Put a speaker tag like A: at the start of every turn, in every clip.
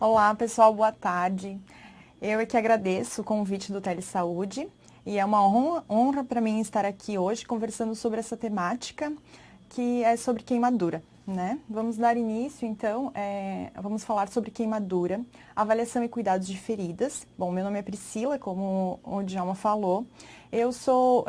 A: Olá, pessoal, boa tarde. Eu é que agradeço o convite do Telesaúde e é uma honra para mim estar aqui hoje conversando sobre essa temática que é sobre queimadura, né? Vamos dar início, então, vamos falar sobre queimadura, avaliação e cuidados de feridas. Bom, meu nome é Priscila, como o Djalma falou. Eu sou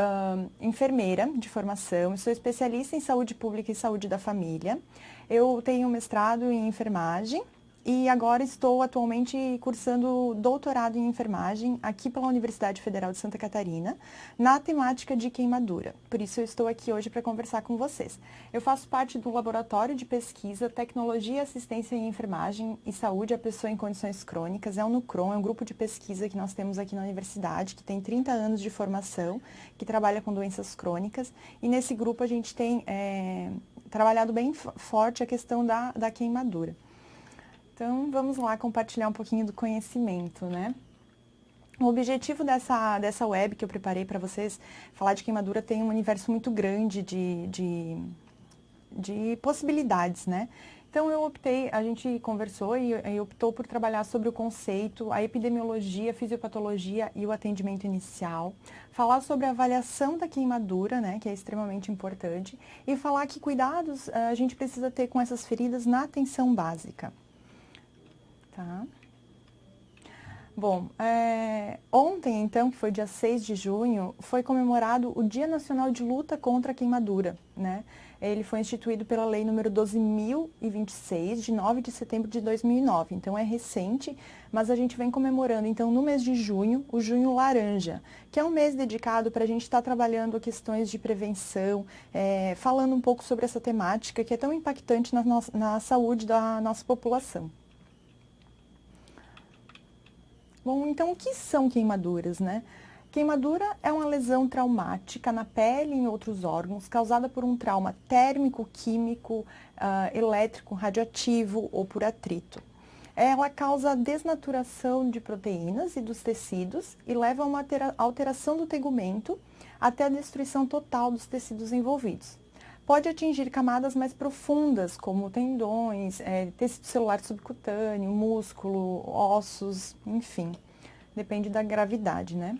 A: enfermeira de formação, sou especialista em saúde pública e saúde da família. Eu tenho mestrado em enfermagem. E agora estou atualmente cursando doutorado em enfermagem aqui pela Universidade Federal de Santa Catarina, na temática de queimadura. Por isso eu estou aqui hoje para conversar com vocês. Eu faço parte do Laboratório de Pesquisa, Tecnologia, Assistência em Enfermagem e Saúde à Pessoa em Condições Crônicas, é o NUCRON, é um grupo de pesquisa que nós temos aqui na universidade, que tem 30 anos de formação, que trabalha com doenças crônicas, e nesse grupo a gente tem trabalhado bem forte a questão da queimadura. Então, vamos lá compartilhar um pouquinho do conhecimento, né? O objetivo dessa web que eu preparei para vocês, falar de queimadura, tem um universo muito grande de possibilidades, né? Então, a gente conversou e optou por trabalhar sobre o conceito, a epidemiologia, a fisiopatologia e o atendimento inicial, falar sobre a avaliação da queimadura, né, que é extremamente importante, e falar que cuidados a gente precisa ter com essas feridas na atenção básica. Tá. Bom, ontem, então, que foi dia 6 de junho, foi comemorado o Dia Nacional de Luta contra a Queimadura, né? Ele foi instituído pela Lei número 12.026, de 9 de setembro de 2009. Então, é recente, mas a gente vem comemorando, então, no mês de junho, o Junho Laranja, que é um mês dedicado para a gente estar trabalhando questões de prevenção, falando um pouco sobre essa temática que é tão impactante na saúde da nossa população. Bom, então o que são queimaduras, né? Queimadura é uma lesão traumática na pele e em outros órgãos causada por um trauma térmico, químico, elétrico, radioativo ou por atrito. Ela causa a desnaturação de proteínas e dos tecidos e leva a uma alteração do tegumento até a destruição total dos tecidos envolvidos. Pode atingir camadas mais profundas, como tendões, tecido celular subcutâneo, músculo, ossos, enfim. Depende da gravidade, né?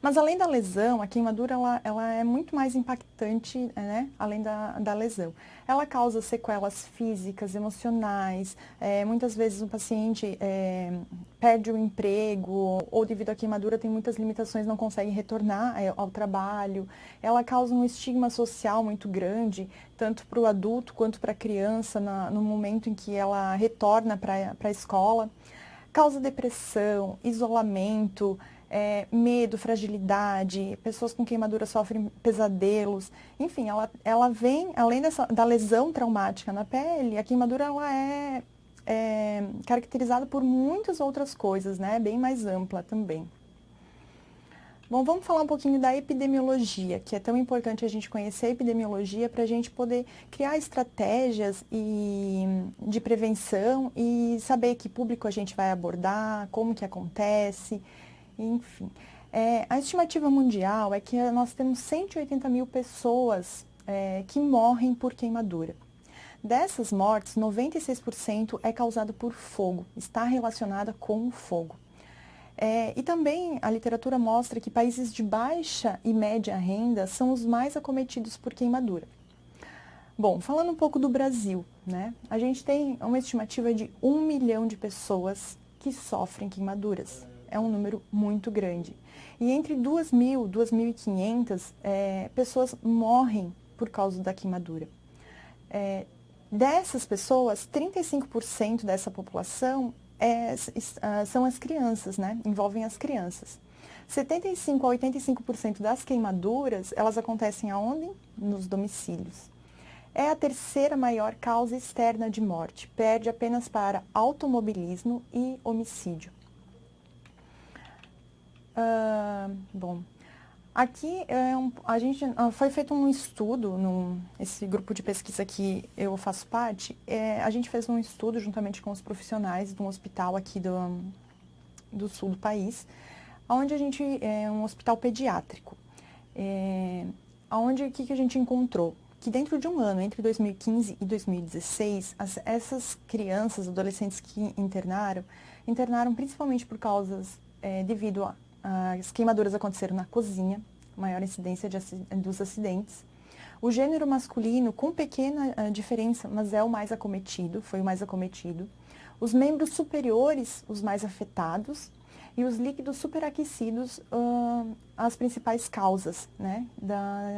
A: Mas além da lesão, a queimadura ela é muito mais impactante, né? Além da lesão. Ela causa sequelas físicas, emocionais, muitas vezes o paciente perde o emprego ou devido à queimadura tem muitas limitações, não consegue retornar ao trabalho. Ela causa um estigma social muito grande, tanto para o adulto quanto para a criança, no momento em que ela retorna para a escola. Causa depressão, isolamento, medo, fragilidade, pessoas com queimadura sofrem pesadelos, enfim, ela vem, além da lesão traumática na pele, a queimadura ela é caracterizada por muitas outras coisas, né, bem mais ampla também. Bom, vamos falar um pouquinho da epidemiologia, que é tão importante a gente conhecer a epidemiologia para a gente poder criar estratégias de prevenção e saber que público a gente vai abordar, como que acontece, enfim. A estimativa mundial é que nós temos 180 mil pessoas que morrem por queimadura. Dessas mortes, 96% é causada por fogo, está relacionada com o fogo. E também a literatura mostra que países de baixa e média renda são os mais acometidos por queimadura. Bom, falando um pouco do Brasil, né? A gente tem uma estimativa de 1 milhão de pessoas que sofrem queimaduras. É um número muito grande. E entre 2.000 e 2.500 pessoas morrem por causa da queimadura. Dessas pessoas, 35% dessa população são as crianças, né? Envolvem as crianças. 75 a 85% das queimaduras, elas acontecem aonde? Nos domicílios. É a terceira maior causa externa de morte, perde apenas para automobilismo e homicídio. Bom, aqui foi feito um estudo, esse grupo de pesquisa que eu faço parte, a gente fez um estudo juntamente com os profissionais de um hospital aqui do sul do país, onde a gente, um hospital pediátrico, onde o que a gente encontrou? que dentro de um ano, entre 2015 e 2016, essas crianças, adolescentes que internaram principalmente por causas devido às queimaduras aconteceram na cozinha, maior incidência dos acidentes. O gênero masculino, com pequena diferença, mas é o mais acometido, foi o mais acometido. Os membros superiores, os mais afetados, e os líquidos superaquecidos, as principais causas, né,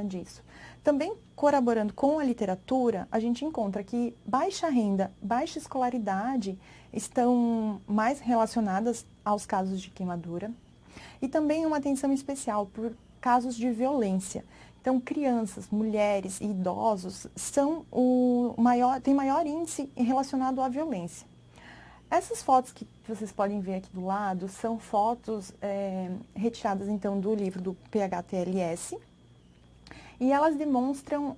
A: disso. Também, corroborando com a literatura, a gente encontra que baixa renda, baixa escolaridade estão mais relacionadas aos casos de queimadura, e também uma atenção especial por casos de violência. Então, crianças, mulheres e idosos têm maior índice relacionado à violência. Essas fotos que vocês podem ver aqui do lado são fotos retiradas, então, do livro do PHTLS. E elas demonstram,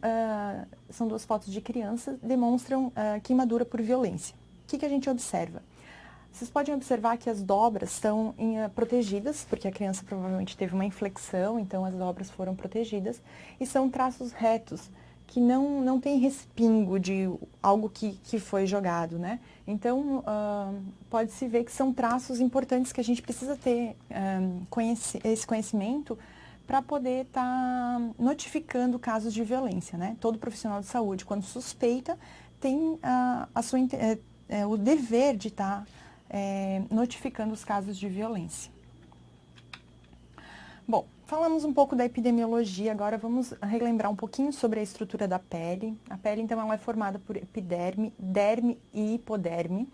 A: são duas fotos de crianças, demonstram queimadura por violência. O que a gente observa? Vocês podem observar que as dobras estão protegidas, porque a criança provavelmente teve uma inflexão, então as dobras foram protegidas, e são traços retos, que não tem respingo de algo que foi jogado, né? Então, pode-se ver que são traços importantes que a gente precisa ter esse conhecimento para poder estar notificando casos de violência, né? Todo profissional de saúde, quando suspeita, tem o dever de estar notificando os casos de violência. Bom, falamos um pouco da epidemiologia, agora vamos relembrar um pouquinho sobre a estrutura da pele. A pele, então, ela é formada por epiderme, derme e hipoderme.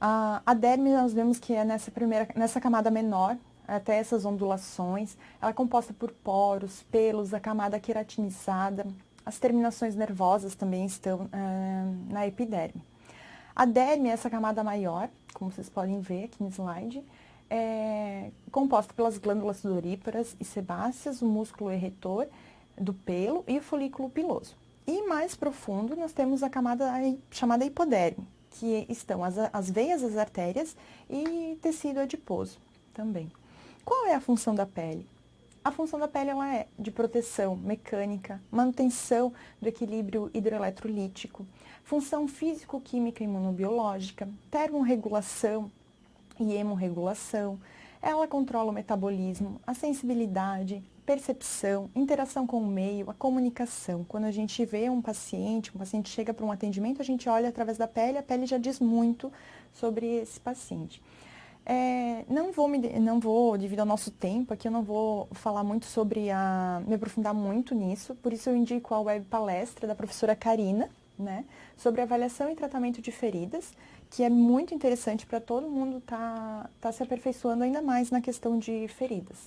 A: A derme, nós vemos que é nessa camada menor, até essas ondulações. Ela é composta por poros, pelos, a camada queratinizada. As terminações nervosas também estão na epiderme. A derme é essa camada maior, como vocês podem ver aqui no slide, composta pelas glândulas sudoríparas e sebáceas, o músculo eretor do pelo e o folículo piloso. E mais profundo, nós temos a camada chamada hipoderme, que estão as veias, as artérias e tecido adiposo também. Qual é a função da pele? A função da pele ela é de proteção mecânica, manutenção do equilíbrio hidroeletrolítico, função físico-química e imunobiológica, termorregulação e hemorregulação. Ela controla o metabolismo, a sensibilidade, percepção, interação com o meio, a comunicação. Quando a gente vê um paciente chega para um atendimento, a gente olha através da pele, a pele já diz muito sobre esse paciente. Não vou, devido ao nosso tempo aqui, eu não vou falar muito me aprofundar muito nisso, por isso eu indico a web palestra da professora Karina, né, sobre avaliação e tratamento de feridas, que é muito interessante para todo mundo tá se aperfeiçoando ainda mais na questão de feridas.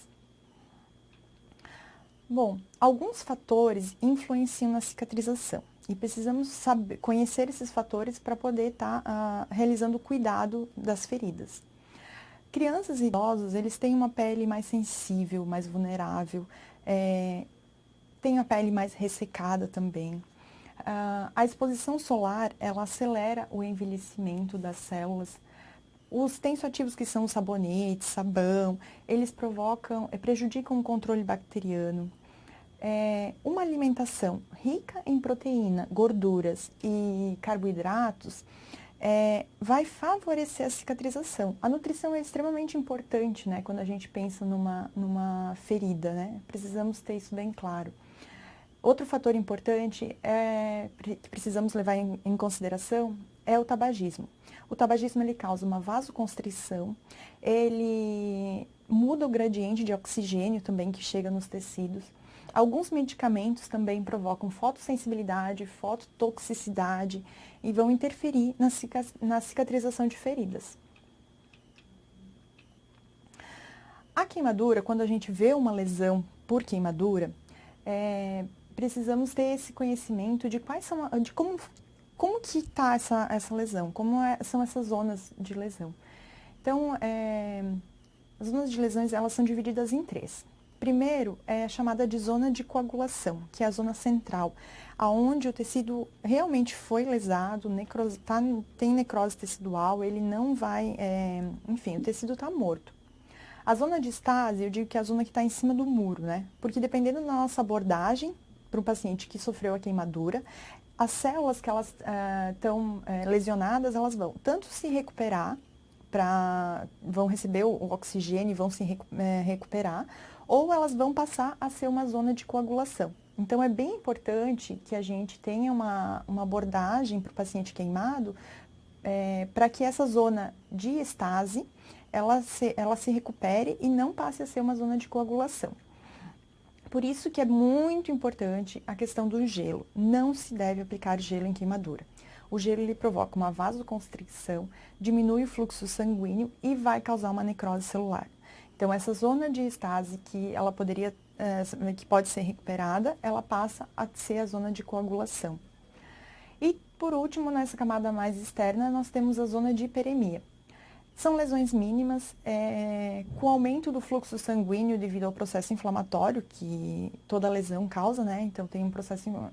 A: Bom, alguns fatores influenciam na cicatrização e precisamos conhecer esses fatores para poder estar realizando o cuidado das feridas. Crianças e idosos, eles têm uma pele mais sensível, mais vulnerável, têm a pele mais ressecada também. A exposição solar, ela acelera o envelhecimento das células. Os tensoativos, que são o sabonete, sabão, eles prejudicam o controle bacteriano. Uma alimentação rica em proteína, gorduras e carboidratos vai favorecer a cicatrização. A nutrição é extremamente importante, né, quando a gente pensa numa ferida, né? Precisamos ter isso bem claro. Outro fator importante que precisamos levar em consideração é o tabagismo. O tabagismo ele causa uma vasoconstrição, ele muda o gradiente de oxigênio também que chega nos tecidos. Alguns medicamentos também provocam fotossensibilidade, fototoxicidade e vão interferir na cicatrização de feridas. A queimadura, quando a gente vê uma lesão por queimadura, precisamos ter esse conhecimento de como que está essa lesão, são essas zonas de lesão. Então, as zonas de lesões elas são divididas em 3. Primeiro é a chamada de zona de coagulação, que é a zona central, aonde o tecido realmente foi lesado, tem necrose tecidual, ele não vai, enfim, o tecido está morto. A zona de estase, eu digo que é a zona que está em cima do muro, né? Porque dependendo da nossa abordagem, para um paciente que sofreu a queimadura, as células que elas estão lesionadas, elas vão tanto se recuperar, vão receber o oxigênio e vão se recuperar, ou elas vão passar a ser uma zona de coagulação. Então, é bem importante que a gente tenha uma abordagem para o paciente queimado, para que essa zona de estase, ela se recupere e não passe a ser uma zona de coagulação. Por isso que é muito importante a questão do gelo. Não se deve aplicar gelo em queimadura. O gelo ele provoca uma vasoconstricção, diminui o fluxo sanguíneo e vai causar uma necrose celular. Então, essa zona de estase que ela que pode ser recuperada, ela passa a ser a zona de coagulação. E, por último, nessa camada mais externa, nós temos a zona de hiperemia. São lesões mínimas, com aumento do fluxo sanguíneo devido ao processo inflamatório que toda lesão causa, né? Então, tem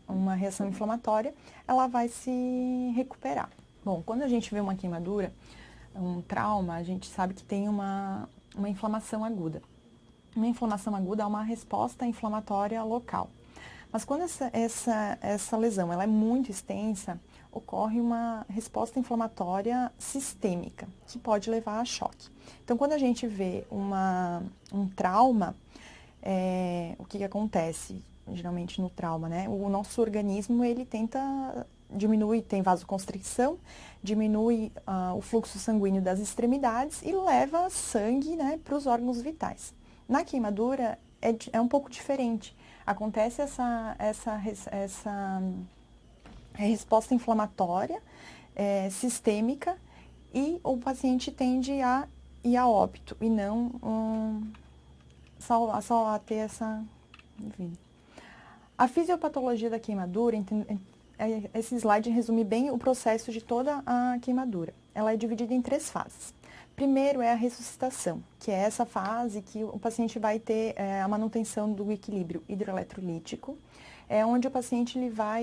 A: uma reação inflamatória, ela vai se recuperar. Bom, quando a gente vê uma queimadura, um trauma, a gente sabe que tem uma inflamação aguda. Uma inflamação aguda é uma resposta inflamatória local. Mas quando essa lesão ela é muito extensa, ocorre uma resposta inflamatória sistêmica, que pode levar a choque. Então, quando a gente vê um trauma, o que acontece geralmente no trauma, né? O nosso organismo, ele tenta diminuir, tem vasoconstricção, diminui o fluxo sanguíneo das extremidades e leva sangue, né, para os órgãos vitais. Na queimadura, é um pouco diferente. Acontece essa resposta inflamatória sistêmica e o paciente tende a ir a óbito e não só a ter essa... Enfim. A fisiopatologia da queimadura, esse slide resume bem o processo de toda a queimadura. Ela é dividida em 3 fases. Primeiro é a ressuscitação, que é essa fase que o paciente vai ter a manutenção do equilíbrio hidroeletrolítico, onde o paciente ele vai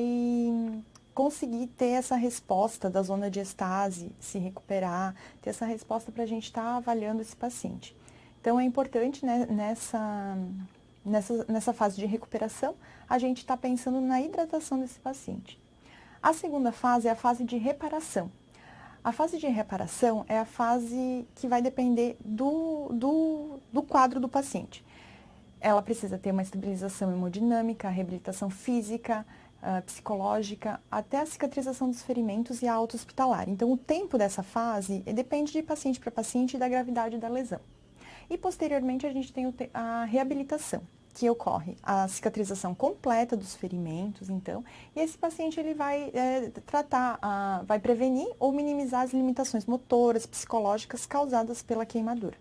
A: conseguir ter essa resposta da zona de estase, se recuperar, ter essa resposta para a gente estar avaliando esse paciente. Então, é importante, né, nessa fase de recuperação, a gente está pensando na hidratação desse paciente. A segunda fase é a fase de reparação. A fase de reparação é a fase que vai depender do quadro do paciente. Ela precisa ter uma estabilização hemodinâmica, reabilitação física, psicológica, até a cicatrização dos ferimentos e a alta hospitalar. Então, o tempo dessa fase depende de paciente para paciente e da gravidade da lesão. E, posteriormente, a gente tem a reabilitação, que ocorre a cicatrização completa dos ferimentos, então, e esse paciente ele vai vai prevenir ou minimizar as limitações motoras, psicológicas causadas pela queimadura.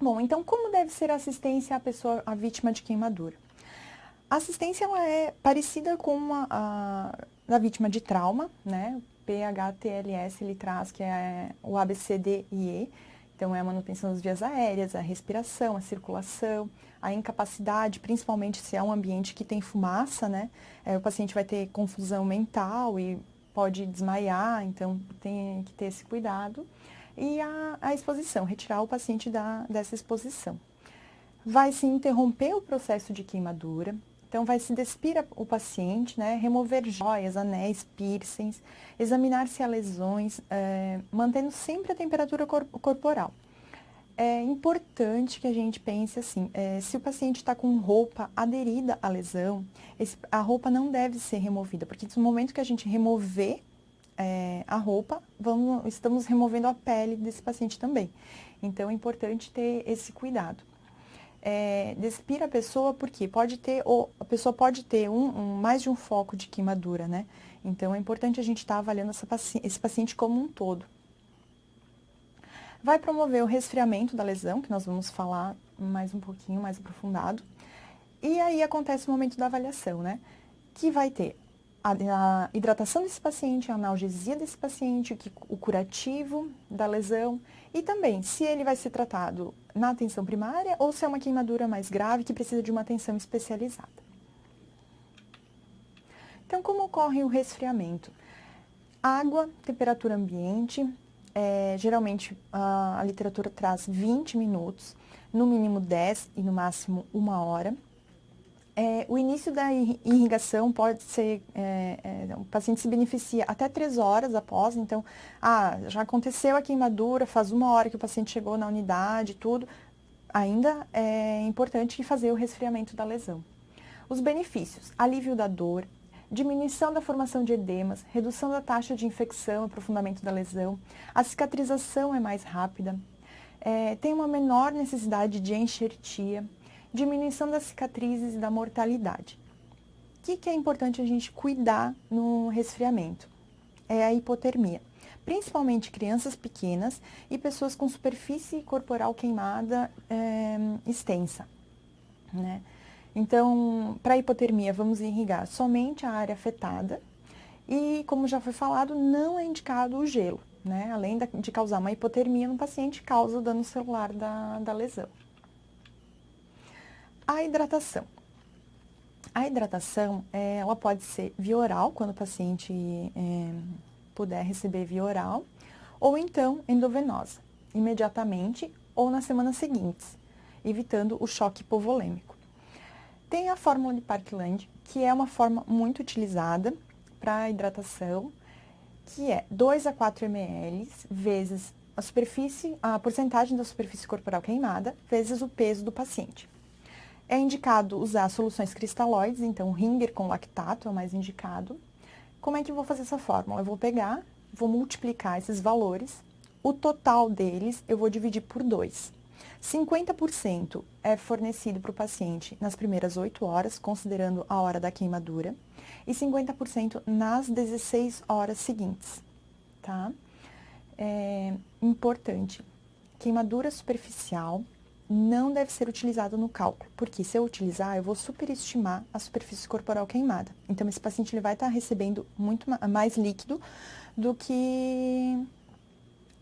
A: Bom, então como deve ser a assistência à vítima de queimadura? A assistência ela é parecida com a da vítima de trauma, né? O PHTLS ele traz que é o ABCDE. Então, é a manutenção das vias aéreas, a respiração, a circulação, a incapacidade, principalmente se é um ambiente que tem fumaça, né? O paciente vai ter confusão mental e pode desmaiar, então tem que ter esse cuidado. E a exposição, retirar o paciente dessa exposição. Vai se interromper o processo de queimadura. Então, vai se despir o paciente, né, remover joias, anéis, piercings, examinar se há lesões, mantendo sempre a temperatura corporal. É importante que a gente pense assim, se o paciente está com roupa aderida à lesão, a roupa não deve ser removida, porque no momento que a gente remover a roupa, estamos removendo a pele desse paciente também. Então, é importante ter esse cuidado. Despir a pessoa porque a pessoa pode ter mais de um foco de queimadura, né? Então, é importante a gente estar avaliando esse paciente como um todo. Vai promover o resfriamento da lesão, que nós vamos falar mais um pouquinho, mais aprofundado. E aí acontece o momento da avaliação, né? Que vai ter a hidratação desse paciente, a analgesia desse paciente, o curativo da lesão e também se ele vai ser tratado na atenção primária ou se é uma queimadura mais grave que precisa de uma atenção especializada. Então, como ocorre o resfriamento? Água, temperatura ambiente, geralmente a literatura traz 20 minutos, no mínimo 10 e no máximo 1 hora. O início da irrigação pode ser, o paciente se beneficia até 3 horas após, então, já aconteceu a queimadura, faz 1 hora que o paciente chegou na unidade, tudo, ainda é importante fazer o resfriamento da lesão. Os benefícios: alívio da dor, diminuição da formação de edemas, redução da taxa de infecção e aprofundamento da lesão, a cicatrização é mais rápida, tem uma menor necessidade de enxertia, diminuição das cicatrizes e da mortalidade. O que é importante a gente cuidar no resfriamento? É a hipotermia, principalmente crianças pequenas e pessoas com superfície corporal queimada extensa, né? Então, para a hipotermia, vamos irrigar somente a área afetada e, como já foi falado, não é indicado o gelo, né? Além de causar uma hipotermia no paciente, causa o dano celular da lesão. A hidratação. A hidratação, ela pode ser via oral, quando o paciente puder receber via oral, ou então endovenosa, imediatamente ou nas semanas seguintes, evitando o choque hipovolêmico. Tem a fórmula de Parkland, que é uma forma muito utilizada para hidratação, que é 2 a 4 ml vezes a porcentagem da superfície corporal queimada, vezes o peso do paciente. É indicado usar soluções cristalóides, então Ringer com lactato é o mais indicado. Como é que eu vou fazer essa fórmula? Eu vou multiplicar esses valores, o total deles eu vou dividir por 2. 50% é fornecido para o paciente nas primeiras 8 horas, considerando a hora da queimadura, e 50% nas 16 horas seguintes, tá? Importante, queimadura superficial não deve ser utilizado no cálculo, porque se eu utilizar, eu vou superestimar a superfície corporal queimada. Então, esse paciente ele vai estar recebendo muito mais líquido do que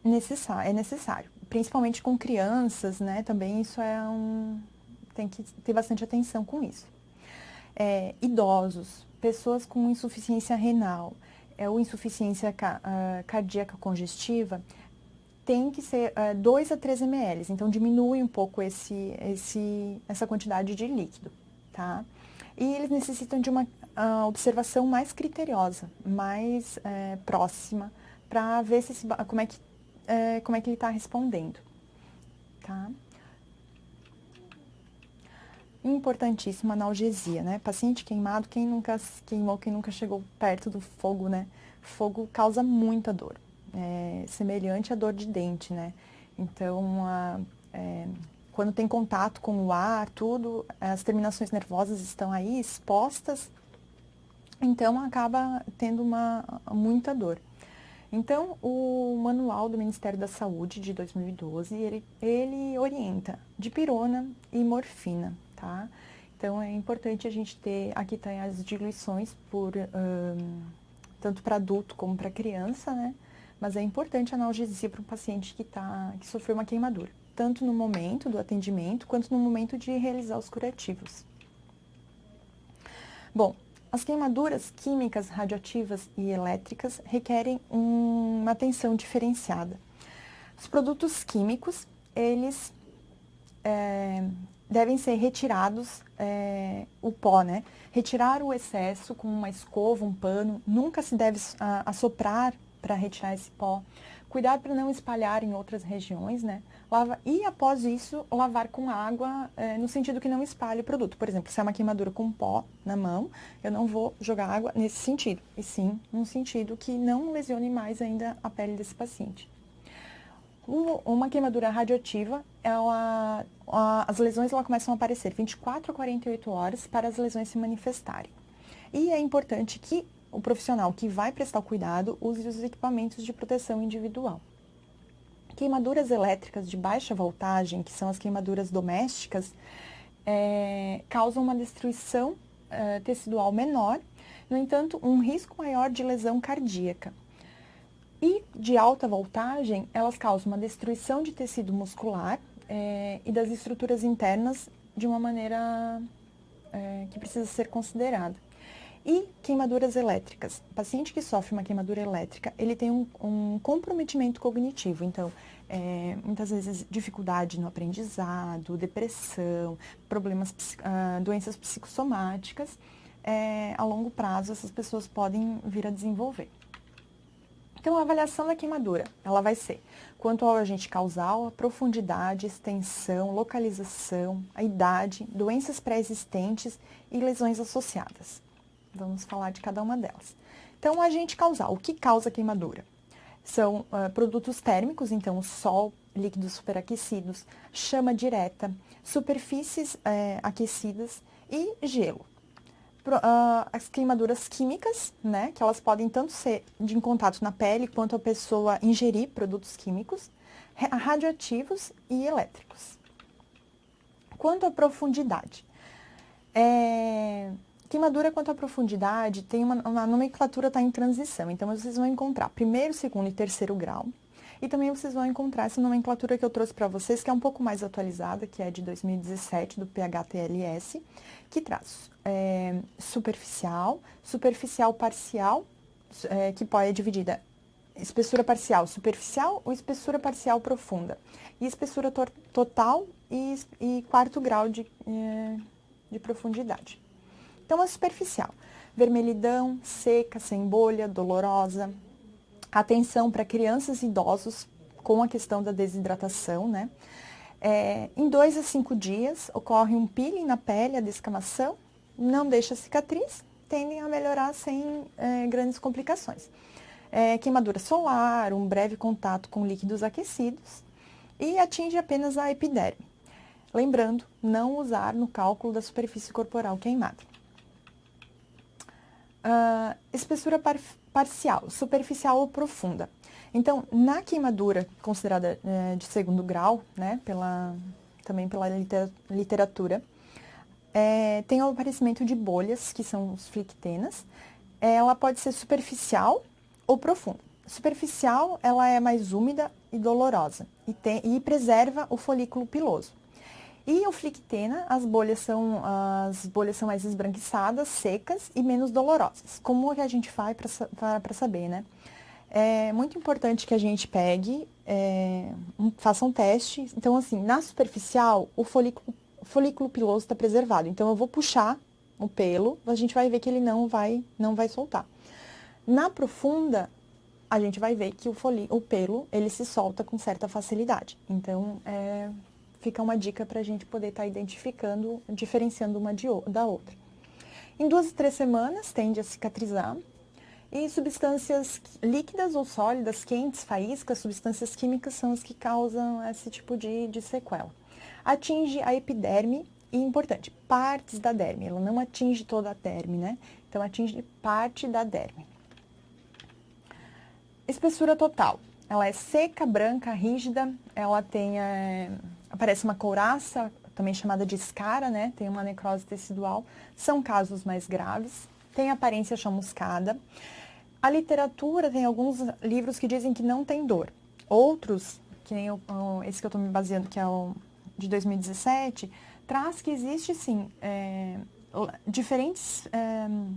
A: é necessário. Principalmente com crianças, né? Também isso tem que ter bastante atenção com isso. Idosos, pessoas com insuficiência renal ou insuficiência cardíaca congestiva, tem que ser 2 a 3 ml, então diminui um pouco essa quantidade de líquido, tá? E eles necessitam de uma observação mais criteriosa, mais próxima, para ver como é que ele está respondendo, tá? Importantíssima analgesia, né? Paciente queimado, quem nunca queimou, quem nunca chegou perto do fogo, né? Fogo causa muita dor. Semelhante à dor de dente, né? Então, quando tem contato com o ar, tudo, as terminações nervosas estão aí expostas, então acaba tendo muita dor. Então, o manual do Ministério da Saúde de 2012, ele orienta dipirona e morfina, tá? Então, é importante a gente aqui tem as diluições tanto para adulto como para criança, né? Mas é importante a analgesia para um paciente que sofreu uma queimadura, tanto no momento do atendimento, quanto no momento de realizar os curativos. Bom, as queimaduras químicas, radioativas e elétricas requerem uma atenção diferenciada. Os produtos químicos, eles devem ser retirados, o pó, né? Retirar o excesso com uma escova, um pano, nunca se deve assoprar para retirar esse pó. Cuidar para não espalhar em outras regiões, né? E após isso, lavar com água, no sentido que não espalhe o produto. Por exemplo, se é uma queimadura com pó na mão, eu não vou jogar água nesse sentido, e sim num sentido que não lesione mais ainda a pele desse paciente. Uma queimadura radioativa, as lesões começam a aparecer 24 a 48 horas para as lesões se manifestarem. E é importante que o profissional que vai prestar o cuidado use os equipamentos de proteção individual. Queimaduras elétricas de baixa voltagem, que são as queimaduras domésticas, causam uma destruição tecidual menor, no entanto, um risco maior de lesão cardíaca. E de alta voltagem, elas causam uma destruição de tecido muscular e das estruturas internas de uma maneira que precisa ser considerada. E queimaduras elétricas. O paciente que sofre uma queimadura elétrica, ele tem um comprometimento cognitivo. Então, muitas vezes dificuldade no aprendizado, depressão, doenças psicossomáticas. A longo prazo, essas pessoas podem vir a desenvolver. Então, a avaliação da queimadura, ela vai ser quanto ao agente causal, a profundidade, extensão, localização, a idade, doenças pré-existentes e lesões associadas. Vamos falar de cada uma delas. Então, o agente causal, o que causa a queimadura? São produtos térmicos, então o sol, líquidos superaquecidos, chama direta, superfícies aquecidas e gelo. As queimaduras químicas, né, que elas podem tanto ser em contato na pele, quanto a pessoa ingerir produtos químicos, radioativos e elétricos. Quanto à profundidade, queimadura quanto à profundidade, tem uma nomenclatura está em transição, então vocês vão encontrar primeiro, segundo e terceiro grau, e também vocês vão encontrar essa nomenclatura que eu trouxe para vocês, que é um pouco mais atualizada, que é de 2017, do PHTLS, que traz superficial, superficial parcial, que pode ser dividida espessura parcial superficial ou espessura parcial profunda, e espessura total e quarto grau de profundidade. Então, a superficial, vermelhidão, seca, sem bolha, dolorosa. Atenção para crianças e idosos com a questão da desidratação, né? Em 2 a 5 dias ocorre um peeling na pele, a descamação, não deixa cicatriz, tendem a melhorar sem grandes complicações. Queimadura solar, um breve contato com líquidos aquecidos e atinge apenas a epiderme. Lembrando, não usar no cálculo da superfície corporal queimada. Espessura parcial, superficial ou profunda. Então, na queimadura considerada de segundo grau, né, também pela literatura, tem o aparecimento de bolhas, que são os flictenas. Ela pode ser superficial ou profunda. Superficial, ela é mais úmida e dolorosa e preserva o folículo piloso. E o flictena, as bolhas são mais esbranquiçadas, secas e menos dolorosas. Como que a gente faz para saber, né? É muito importante que a gente pegue, faça um teste. Então, assim, na superficial, o folículo piloso está preservado. Então, eu vou puxar o pelo, a gente vai ver que ele não vai soltar. Na profunda, a gente vai ver que o pelo, ele se solta com certa facilidade. Então, fica uma dica para a gente poder estar identificando, diferenciando uma da outra. Em 2 a 3 semanas, tende a cicatrizar. E substâncias líquidas ou sólidas, quentes, faíscas, substâncias químicas são as que causam esse tipo de sequela. Atinge a epiderme e, importante, partes da derme. Ela não atinge toda a derme, né? Então, atinge parte da derme. Espessura total. Ela é seca, branca, rígida, ela tem, aparece uma couraça, também chamada de escara, né? Tem uma necrose tecidual, são casos mais graves, tem aparência chamuscada. A literatura tem alguns livros que dizem que não tem dor. Outros, que nem esse que eu estou me baseando, que é o de 2017, traz que existe, sim, diferentes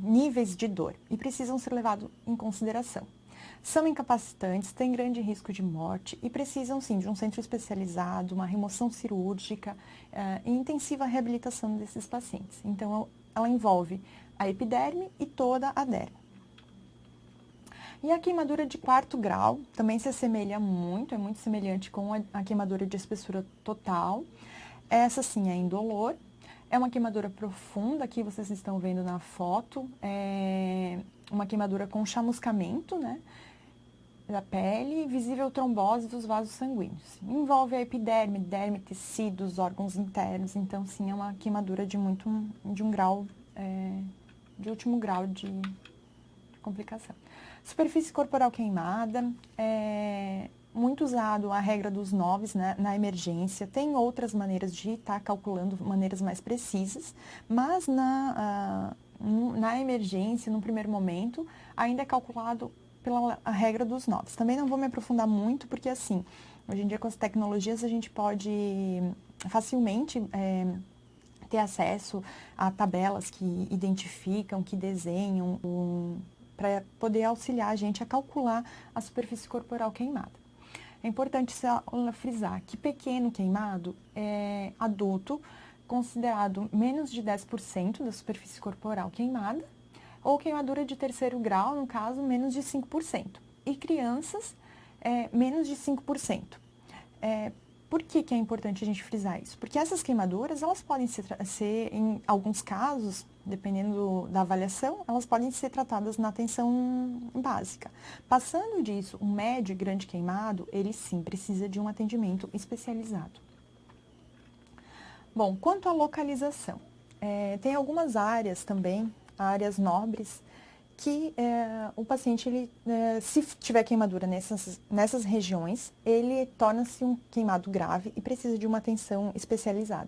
A: níveis de dor e precisam ser levados em consideração. São incapacitantes, têm grande risco de morte e precisam, sim, de um centro especializado, uma remoção cirúrgica e intensiva reabilitação desses pacientes. Então, ela envolve a epiderme e toda a derme. E a queimadura de quarto grau também se assemelha muito, é muito semelhante com a queimadura de espessura total. Essa, sim, é indolor. É uma queimadura profunda, aqui vocês estão vendo na foto, é uma queimadura com chamuscamento, né, da pele, visível trombose dos vasos sanguíneos. Envolve a epiderme, derme, tecidos, órgãos internos, então sim, é uma queimadura de um grau, de último grau de complicação. Superfície corporal queimada, muito usado a regra dos 9, né, na emergência. Tem outras maneiras de estar calculando, maneiras mais precisas, mas na emergência, no primeiro momento, ainda é calculado pela regra dos 9. Também não vou me aprofundar muito, porque assim, hoje em dia com as tecnologias a gente pode facilmente ter acesso a tabelas que identificam, que desenham, para poder auxiliar a gente a calcular a superfície corporal queimada. É importante frisar que pequeno queimado é adulto, considerado menos de 10% da superfície corporal queimada, ou queimadura de terceiro grau, no caso, menos de 5%. E crianças, menos de 5%. Por que é importante a gente frisar isso? Porque essas queimaduras, elas podem ser, em alguns casos, dependendo da avaliação, elas podem ser tratadas na atenção básica. Passando disso, um médio e grande queimado, ele sim precisa de um atendimento especializado. Bom, quanto à localização, tem algumas áreas também, áreas nobres, que o paciente, se tiver queimadura nessas regiões, ele torna-se um queimado grave e precisa de uma atenção especializada,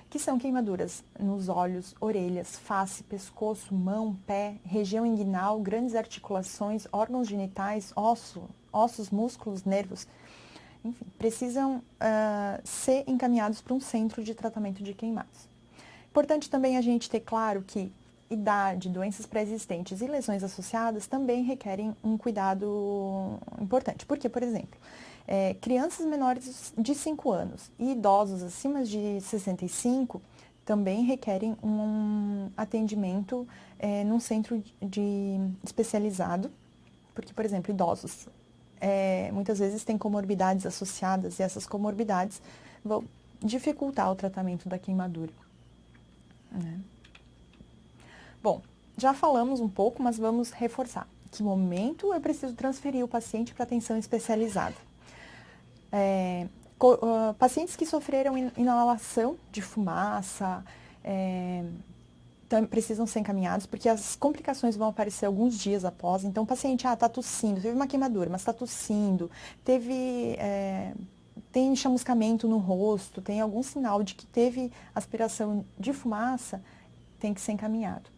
A: que são queimaduras nos olhos, orelhas, face, pescoço, mão, pé, região inguinal, grandes articulações, órgãos genitais, ossos, músculos, nervos, enfim, precisam ser encaminhados para um centro de tratamento de queimados. Importante também a gente ter claro que idade, doenças pré-existentes e lesões associadas também requerem um cuidado importante. Porque, por exemplo, crianças menores de 5 anos e idosos acima de 65 também requerem um atendimento num centro especializado, porque, por exemplo, idosos muitas vezes têm comorbidades associadas e essas comorbidades vão dificultar o tratamento da queimadura, né? Bom, já falamos um pouco, mas vamos reforçar. Em que momento eu preciso transferir o paciente para atenção especializada? Pacientes que sofreram inalação de fumaça precisam ser encaminhados, porque as complicações vão aparecer alguns dias após. Então, o paciente está tossindo, teve uma queimadura, mas está tossindo, tem chamuscamento no rosto, tem algum sinal de que teve aspiração de fumaça, tem que ser encaminhado.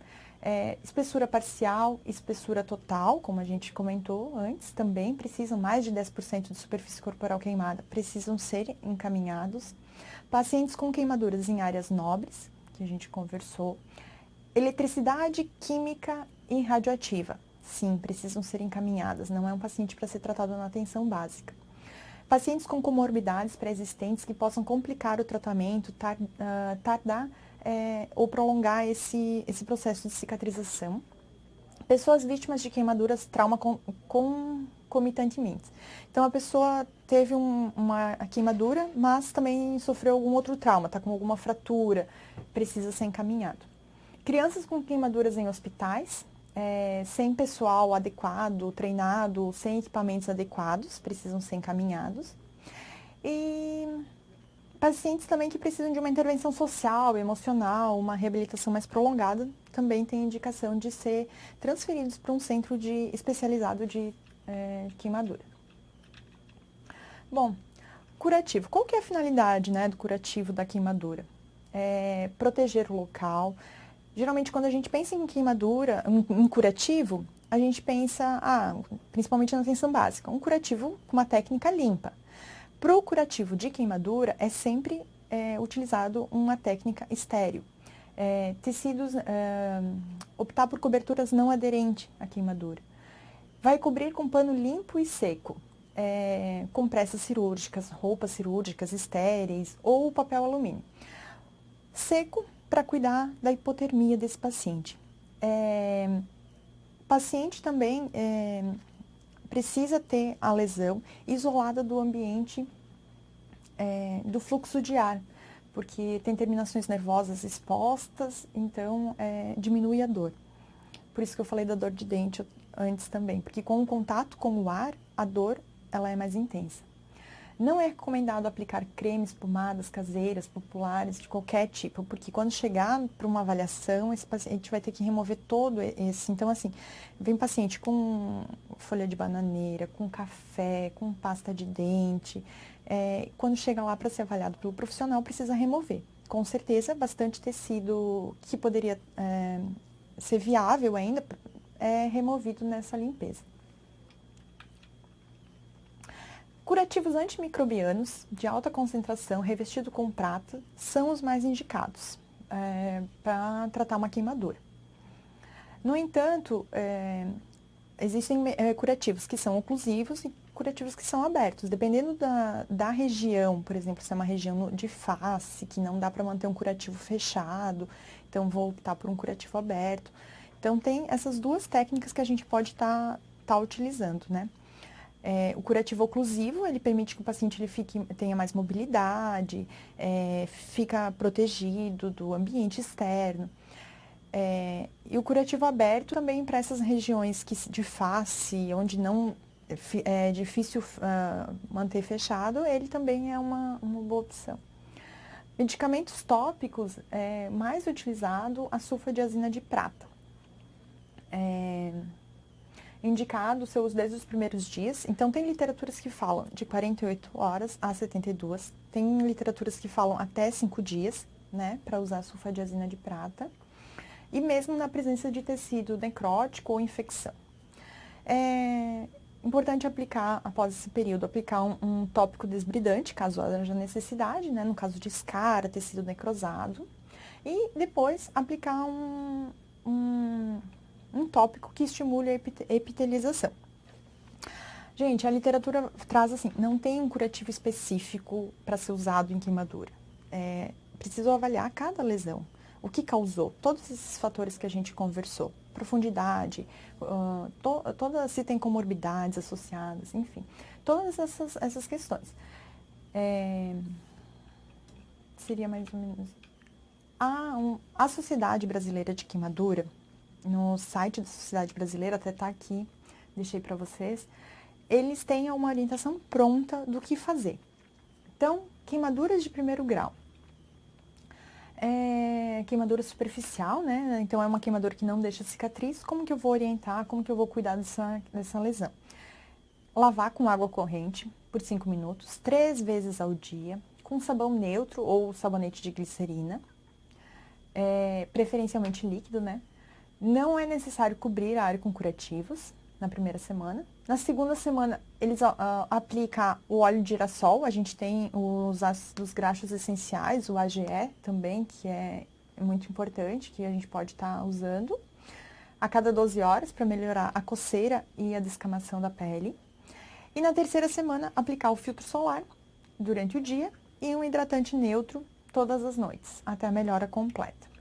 A: Espessura parcial, espessura total, como a gente comentou antes, também precisam, mais de 10% de superfície corporal queimada, precisam ser encaminhados. Pacientes com queimaduras em áreas nobres, que a gente conversou. Eletricidade, química e radioativa, sim, precisam ser encaminhadas, não é um paciente para ser tratado na atenção básica. Pacientes com comorbidades pré-existentes que possam complicar o tratamento, tardar ou prolongar esse processo de cicatrização. Pessoas vítimas de queimaduras trauma concomitantemente. Então, a pessoa teve uma queimadura, mas também sofreu algum outro trauma, está com alguma fratura, precisa ser encaminhado. Crianças com queimaduras em hospitais, sem pessoal adequado, treinado, sem equipamentos adequados, precisam ser encaminhados. E pacientes também que precisam de uma intervenção social, emocional, uma reabilitação mais prolongada, também tem indicação de ser transferidos para um centro especializado de queimadura. Bom, curativo. Qual que é a finalidade, né, do curativo da queimadura? Proteger o local. Geralmente, quando a gente pensa em queimadura, em curativo, a gente pensa, principalmente na atenção básica, um curativo com uma técnica limpa. Para o curativo de queimadura, é sempre utilizado uma técnica estéril. Tecidos, optar por coberturas não aderentes à queimadura. Vai cobrir com pano limpo e seco, compressas cirúrgicas, roupas cirúrgicas estéreis ou papel alumínio. Seco para cuidar da hipotermia desse paciente. O paciente também precisa ter a lesão isolada do ambiente do fluxo de ar, porque tem terminações nervosas expostas, então diminui a dor. Por isso que eu falei da dor de dente antes também, porque com o contato com o ar, a dor ela é mais intensa. Não é recomendado aplicar cremes, pomadas caseiras, populares, de qualquer tipo, porque quando chegar para uma avaliação, esse paciente vai ter que remover todo esse. Então, assim, vem paciente com folha de bananeira, com café, com pasta de dente. Quando chega lá para ser avaliado pelo profissional, precisa remover. Com certeza, bastante tecido que poderia ser viável ainda é removido nessa limpeza. Curativos antimicrobianos de alta concentração revestido com prata são os mais indicados. para tratar uma queimadura. No entanto, existem curativos que são oclusivos e curativos que são abertos. Dependendo da região, por exemplo, se é uma região de face, que não dá para manter um curativo fechado, então vou optar por um curativo aberto. Então, tem essas duas técnicas que a gente pode estar utilizando, né? O curativo oclusivo, ele permite que o paciente tenha mais mobilidade, fica protegido do ambiente externo. E o curativo aberto também para essas regiões de face, onde não é difícil manter fechado, ele também é uma boa opção. Medicamentos tópicos, mais utilizado a sulfadiazina de prata. Indicado o seu uso desde os primeiros dias. Então, tem literaturas que falam de 48 horas a 72. Tem literaturas que falam até 5 dias, né, para usar a sulfadiazina de prata. E mesmo na presença de tecido necrótico ou infecção. É importante aplicar, após esse período, aplicar um tópico desbridante, caso haja necessidade, né, no caso de escara, tecido necrosado. E depois aplicar um tópico que estimule a epitelização. Gente, a literatura traz assim, não tem um curativo específico para ser usado em queimadura. Preciso avaliar cada lesão, o que causou, todos esses fatores que a gente conversou, profundidade, se tem comorbidades associadas, enfim, todas essas questões. Seria mais ou menos... A Sociedade Brasileira de Queimadura, no site da Sociedade Brasileira, até tá aqui, deixei para vocês, eles têm uma orientação pronta do que fazer. Então, queimaduras de primeiro grau. Queimadura superficial, né? Então, é uma queimadura que não deixa cicatriz. Como que eu vou orientar, como que eu vou cuidar dessa lesão? Lavar com água corrente por 5 minutos, 3 vezes ao dia, com sabão neutro ou sabonete de glicerina, preferencialmente líquido, né? Não é necessário cobrir a área com curativos na primeira semana. Na segunda semana, eles aplicam o óleo de girassol. A gente tem os ácidos graxos essenciais, o AGE também, que é muito importante, que a gente pode estar usando a cada 12 horas para melhorar a coceira e a descamação da pele. E na terceira semana, aplicar o filtro solar durante o dia e um hidratante neutro todas as noites, até a melhora completa.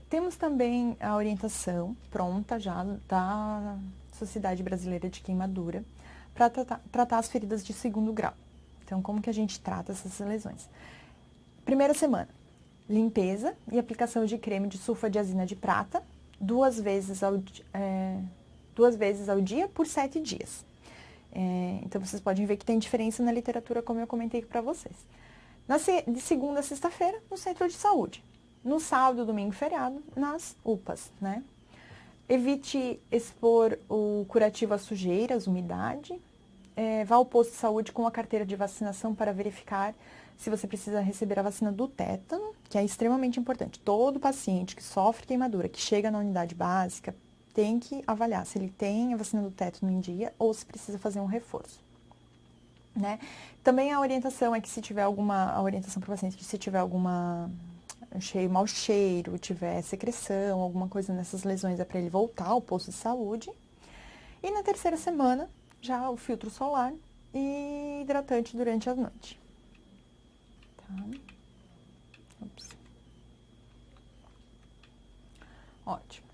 A: Temos também a orientação pronta já da Sociedade Brasileira de Queimadura para tratar as feridas de segundo grau. Então, como que a gente trata essas lesões? Primeira semana, limpeza e aplicação de creme de sulfadiazina de prata, 2 vezes ao dia por 7 dias. Então, vocês podem ver que tem diferença na literatura, como eu comentei para vocês. De segunda a sexta-feira, no centro de saúde. No sábado, domingo e feriado, nas UPAs, né? Evite expor o curativo a sujeiras, umidade. Vá ao posto de saúde com a carteira de vacinação para verificar se você precisa receber a vacina do tétano, que é extremamente importante. Todo paciente que sofre queimadura, que chega na unidade básica, tem que avaliar se ele tem a vacina do tétano em dia ou se precisa fazer um reforço. Né? Também a orientação é que se tiver a orientação para o paciente, que se tiver alguma mau cheiro, tiver secreção, alguma coisa nessas lesões, é para ele voltar ao posto de saúde. E na terceira semana, já o filtro solar e hidratante durante a noite. Tá? Ótimo.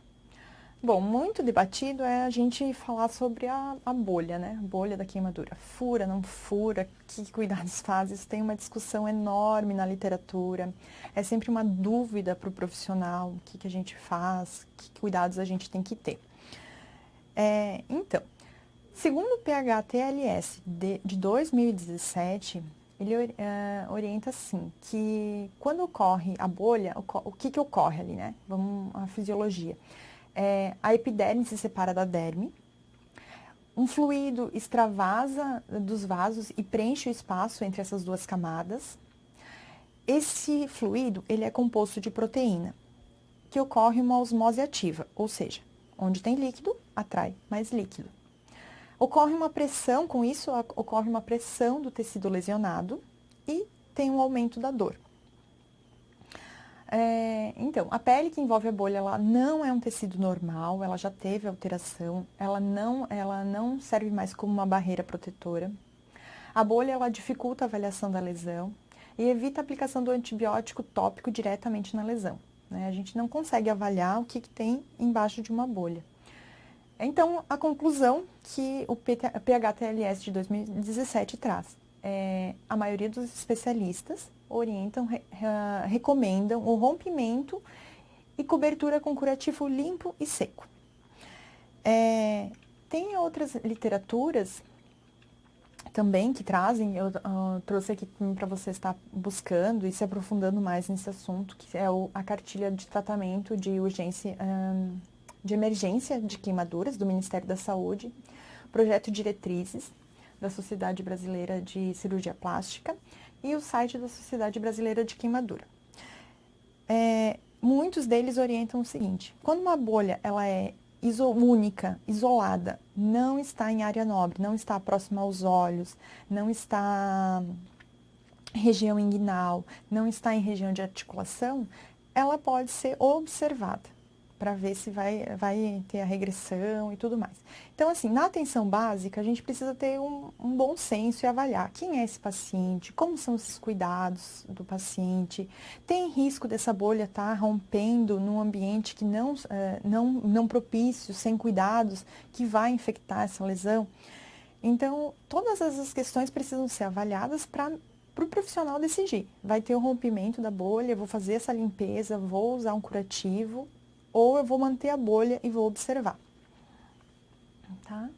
A: Bom, muito debatido é a gente falar sobre a bolha, né? A bolha da queimadura. Fura, não fura, que cuidados faz? Isso tem uma discussão enorme na literatura. É sempre uma dúvida para o profissional, o que a gente faz, que cuidados a gente tem que ter. Então, segundo o PHTLS de 2017, ele orienta assim, que quando ocorre a bolha, o que ocorre ali, né? Vamos à fisiologia. A epiderme se separa da derme, um fluido extravasa dos vasos e preenche o espaço entre essas duas camadas. Esse fluido, ele é composto de proteína, que ocorre uma osmose ativa, ou seja, onde tem líquido, atrai mais líquido. Ocorre uma pressão, com isso ocorre uma pressão do tecido lesionado e tem um aumento da dor. Então, a pele que envolve a bolha, ela não é um tecido normal, ela já teve alteração, ela não serve mais como uma barreira protetora. A bolha, ela dificulta a avaliação da lesão e evita a aplicação do antibiótico tópico diretamente na lesão, né? A gente não consegue avaliar o que tem embaixo de uma bolha. Então, a conclusão que o PH-TLS de 2017 traz a maioria dos especialistas orientam, recomendam o rompimento e cobertura com curativo limpo e seco. Tem outras literaturas também que trazem, eu trouxe aqui para você estar buscando e se aprofundando mais nesse assunto, que é a cartilha de tratamento de urgência, de emergência de queimaduras do Ministério da Saúde, projeto Diretrizes da Sociedade Brasileira de Cirurgia Plástica e o site da Sociedade Brasileira de Queimadura. Muitos deles orientam o seguinte: quando uma bolha ela é única, isolada, não está em área nobre, não está próxima aos olhos, não está em região inguinal, não está em região de articulação, ela pode ser observada para ver se vai ter a regressão e tudo mais. Então, assim, na atenção básica, a gente precisa ter um bom senso e avaliar quem é esse paciente, como são esses cuidados do paciente, tem risco dessa bolha estar rompendo num ambiente que não propício, sem cuidados, que vai infectar essa lesão. Então, todas essas questões precisam ser avaliadas para o profissional decidir. Vai ter o rompimento da bolha, vou fazer essa limpeza, vou usar um curativo, ou eu vou manter a bolha e vou observar. Tá?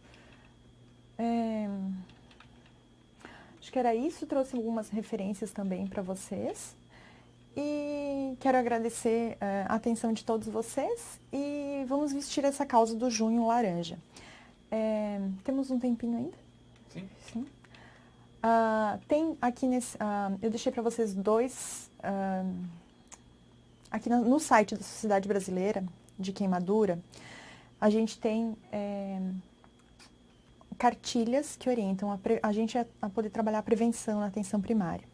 A: Acho que era isso, trouxe algumas referências também para vocês. E quero agradecer a atenção de todos vocês e vamos vestir essa causa do Junho Laranja. Temos um tempinho ainda?
B: Sim.
A: Sim. Tem aqui eu deixei para vocês dois... aqui no site da Sociedade Brasileira de Queimadura, a gente tem cartilhas que orientam a gente a poder trabalhar a prevenção na atenção primária.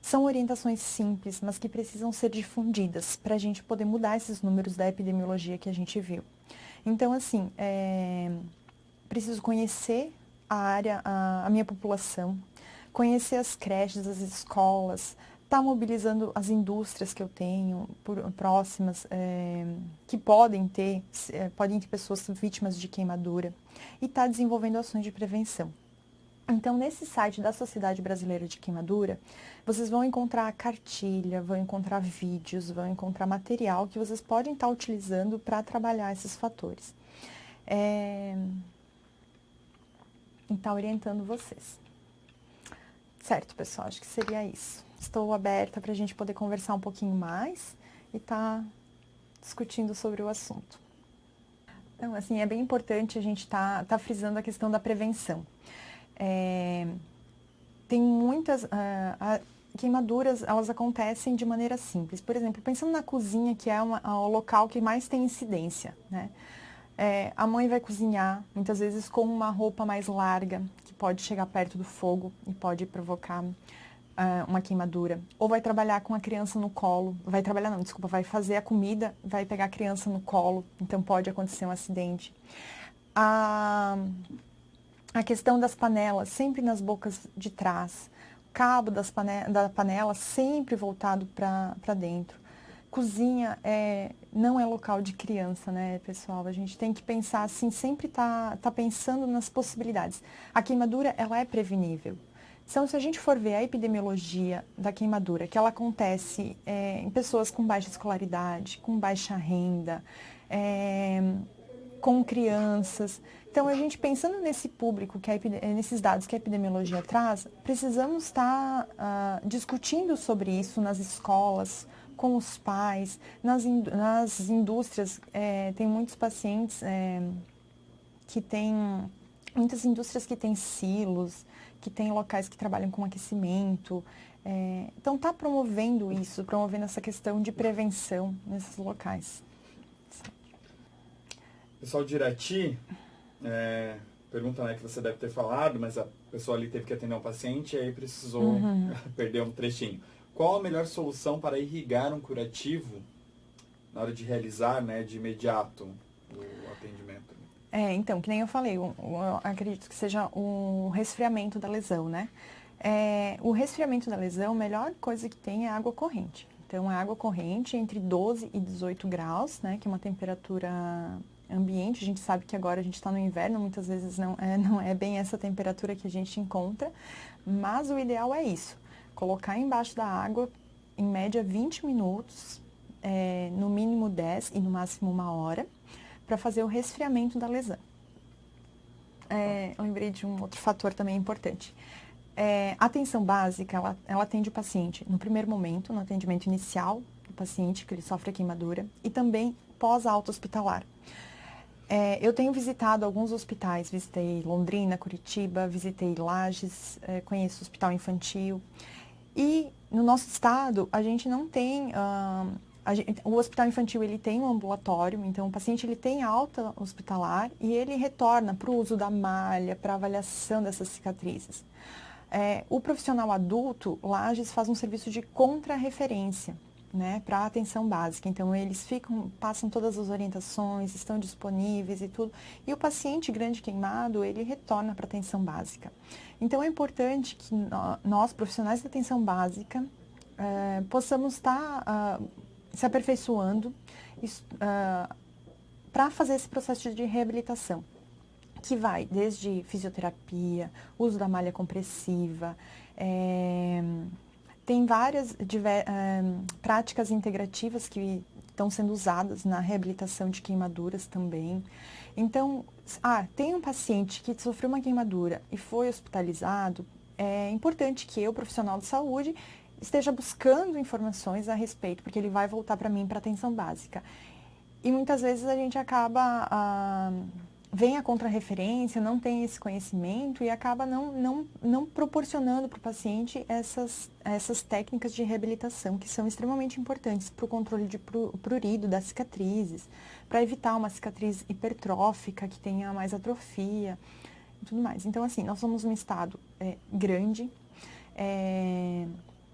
A: São orientações simples, mas que precisam ser difundidas para a gente poder mudar esses números da epidemiologia que a gente viu. Então, assim, preciso conhecer a área, a minha população, conhecer as creches, as escolas, estar mobilizando as indústrias que eu tenho próximas, que podem ter pessoas vítimas de queimadura, e estar desenvolvendo ações de prevenção. Então, nesse site da Sociedade Brasileira de Queimadura, vocês vão encontrar cartilha, vão encontrar vídeos, vão encontrar material que vocês podem estar utilizando para trabalhar esses fatores. E estar orientando vocês. Certo, pessoal, acho que seria isso. Estou aberta para a gente poder conversar um pouquinho mais e estar discutindo sobre o assunto. Então, assim, é bem importante a gente estar frisando a questão da prevenção. Tem muitas... queimaduras, elas acontecem de maneira simples. Por exemplo, pensando na cozinha, que é o local que mais tem incidência, né? A mãe vai cozinhar, muitas vezes com uma roupa mais larga, que pode chegar perto do fogo e pode provocar uma queimadura. Ou vai trabalhar com a criança no colo, vai fazer a comida, vai pegar a criança no colo, então pode acontecer um acidente. A questão das panelas, sempre nas bocas de trás, cabo da panela sempre voltado para dentro. Cozinha não é local de criança, né, pessoal? A gente tem que pensar assim, sempre tá pensando nas possibilidades. A queimadura, ela é prevenível. Então, se a gente for ver a epidemiologia da queimadura, que ela acontece em pessoas com baixa escolaridade, com baixa renda, com crianças. Então, a gente pensando nesse público, nesses dados que a epidemiologia traz, precisamos estar discutindo sobre isso nas escolas, com os pais, nas indústrias. Tem muitos pacientes que têm, muitas indústrias que têm silos, que têm locais que trabalham com aquecimento. Então, está promovendo isso, promovendo essa questão de prevenção nesses locais.
B: Pessoal de Irati, pergunta, né, que você deve ter falado, mas a pessoa ali teve que atender um paciente e aí precisou perder um trechinho. qual a melhor solução para irrigar um curativo na hora de realizar, né, de imediato o atendimento?
A: Então, que nem eu falei, eu acredito que seja o resfriamento da lesão, né? O resfriamento da lesão, a melhor coisa que tem é água corrente. Então, a água corrente entre 12 e 18 graus, né, que é uma temperatura ambiente. A gente sabe que agora a gente está no inverno, muitas vezes não é bem essa temperatura que a gente encontra, mas o ideal é isso, colocar embaixo da água, em média 20 minutos, no mínimo 10 e no máximo 1 hora, para fazer o resfriamento da lesão. Eu lembrei de um outro fator também importante. A atenção básica, ela atende o paciente no primeiro momento, no atendimento inicial do paciente, que ele sofre a queimadura, e também pós-alta hospitalar. Eu tenho visitado alguns hospitais, visitei Londrina, Curitiba, visitei Lages, conheço o hospital infantil. E no nosso estado, a gente não tem... o hospital infantil ele tem um ambulatório, então o paciente ele tem alta hospitalar e ele retorna para o uso da malha, para a avaliação dessas cicatrizes. O profissional adulto, Lages, faz um serviço de contrarreferência, né, para a atenção básica. Então, eles passam todas as orientações, estão disponíveis e tudo. E o paciente grande queimado, ele retorna para a atenção básica. Então, é importante que nós, profissionais da atenção básica, possamos estar se aperfeiçoando para fazer esse processo de reabilitação, que vai desde fisioterapia, uso da malha compressiva, tem várias práticas integrativas que estão sendo usadas na reabilitação de queimaduras também. Então, tem um paciente que sofreu uma queimadura e foi hospitalizado, é importante que eu, profissional de saúde, esteja buscando informações a respeito, porque ele vai voltar para mim para atenção básica. E muitas vezes a gente acaba... vem a contrarreferência, não tem esse conhecimento e acaba não proporcionando para o paciente essas técnicas de reabilitação que são extremamente importantes para o controle de prurido das cicatrizes, para evitar uma cicatriz hipertrófica que tenha mais atrofia e tudo mais. Então, assim, nós somos um estado grande,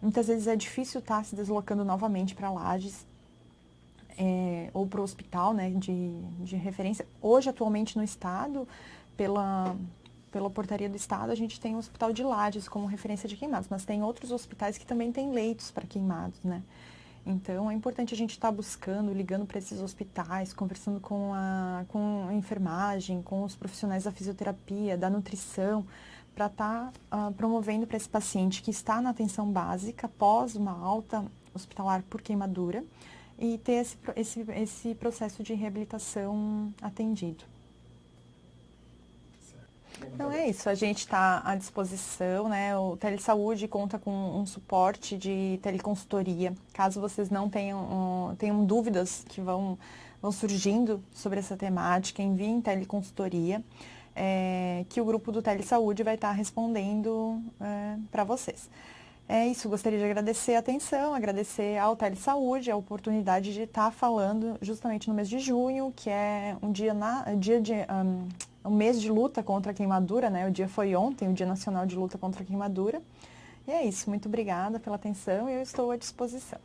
A: muitas vezes é difícil estar se deslocando novamente para Lages, ou para o hospital, né, de referência. Hoje, atualmente, no estado, pela portaria do estado, a gente tem o Hospital de Lages como referência de queimados, mas tem outros hospitais que também têm leitos para queimados, né? Então, é importante a gente estar buscando, ligando para esses hospitais, conversando com a enfermagem, com os profissionais da fisioterapia, da nutrição, para estar promovendo para esse paciente que está na atenção básica, após uma alta hospitalar por queimadura, e ter esse processo de reabilitação atendido. Então é isso, a gente está à disposição, né? O Telesaúde conta com um suporte de teleconsultoria. Caso vocês não tenham dúvidas que vão surgindo sobre essa temática, enviem teleconsultoria, que o grupo do Telesaúde vai estar respondendo para vocês. É isso, gostaria de agradecer a atenção, agradecer ao Telesaúde a oportunidade de estar falando justamente no mês de junho, que é um mês de luta contra a queimadura, né? O dia foi ontem, o Dia Nacional de Luta contra a Queimadura. E é isso, muito obrigada pela atenção e eu estou à disposição.